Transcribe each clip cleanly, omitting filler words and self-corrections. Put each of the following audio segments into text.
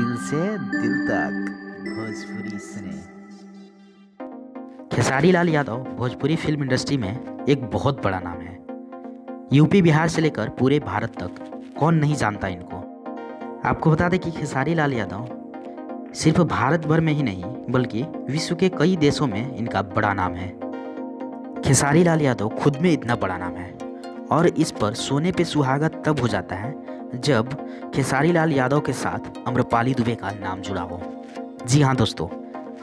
दिल से दिल तक भोजपुरी सुने। खेसारी लाल यादव भोजपुरी फिल्म इंडस्ट्री में एक बहुत बड़ा नाम है। यूपी बिहार से लेकर पूरे भारत तक कौन नहीं जानता इनको। आपको बता दें कि खेसारी लाल यादव सिर्फ भारत भर में ही नहीं बल्कि विश्व के कई देशों में इनका बड़ा नाम है। खेसारी लाल यादव खुद में इतना बड़ा नाम है और इस पर सोने पे सुहागा तब हो जाता है जब खेसारी लाल यादव के साथ आम्रपाली दुबे का नाम जुड़ा हो। जी हाँ दोस्तों,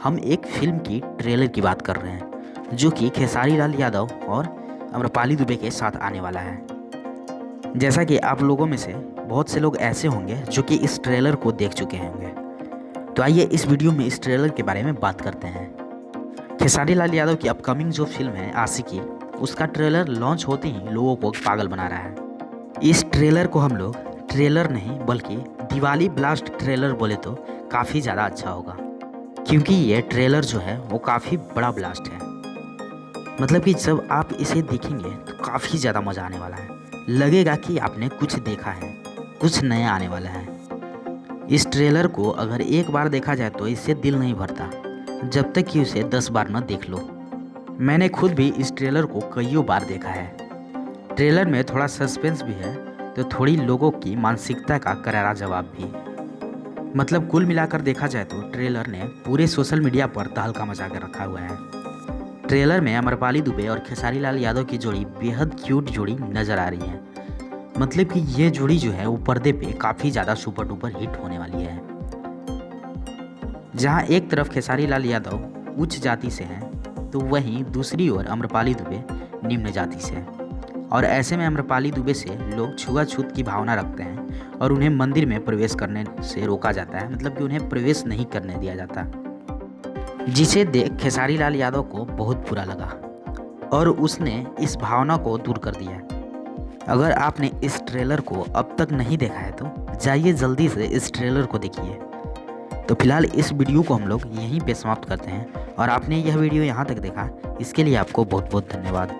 हम एक फिल्म की ट्रेलर की बात कर रहे हैं जो कि खेसारी लाल यादव और आम्रपाली दुबे के साथ आने वाला है। जैसा कि आप लोगों में से बहुत से लोग ऐसे होंगे जो कि इस ट्रेलर को देख चुके होंगे, तो आइए इस वीडियो में इस ट्रेलर के बारे में बात करते हैं। खेसारी लाल यादव की अपकमिंग जो फिल्म है आशिकी, उसका ट्रेलर लॉन्च होते ही लोगों को पागल बना रहा है। इस ट्रेलर को हम लोग ट्रेलर नहीं बल्कि दिवाली ब्लास्ट ट्रेलर बोले तो काफ़ी ज़्यादा अच्छा होगा, क्योंकि ये ट्रेलर जो है वो काफ़ी बड़ा ब्लास्ट है। मतलब कि जब आप इसे देखेंगे तो काफ़ी ज़्यादा मज़ा आने वाला है। लगेगा कि आपने कुछ देखा है, कुछ नया आने वाला है। इस ट्रेलर को अगर एक बार देखा जाए तो इससे दिल नहीं भरता जब तक कि उसे 10 बार न देख लो। मैंने खुद भी इस ट्रेलर को कईयों बार देखा है। ट्रेलर में थोड़ा सस्पेंस भी है तो थोड़ी लोगों की मानसिकता का करारा जवाब भी। मतलब कुल मिलाकर देखा जाए तो ट्रेलर ने पूरे सोशल मीडिया पर तहलका मचा कर रखा हुआ है। ट्रेलर में आम्रपाली दुबे और खेसारी लाल यादव की जोड़ी बेहद क्यूट जोड़ी नज़र आ रही है। मतलब कि ये जोड़ी जो है वो पर्दे पे काफ़ी ज़्यादा सुपर डुपर हिट होने वाली है। जहाँ एक तरफ खेसारी लाल यादव उच्च जाति से हैं तो वहीं दूसरी ओर आम्रपाली दुबे निम्न जाति से हैं। और ऐसे में आम्रपाली दुबे से लोग छुआछूत की भावना रखते हैं और उन्हें मंदिर में प्रवेश करने से रोका जाता है। मतलब कि उन्हें प्रवेश नहीं करने दिया जाता, जिसे देख खेसारी लाल यादव को बहुत बुरा लगा और उसने इस भावना को दूर कर दिया। अगर आपने इस ट्रेलर को अब तक नहीं देखा है तो जाइए जल्दी से इस ट्रेलर को देखिए। तो फिलहाल इस वीडियो को हम लोग यहीं पे समाप्त करते हैं और आपने यह वीडियो यहाँ तक देखा इसके लिए आपको बहुत बहुत धन्यवाद।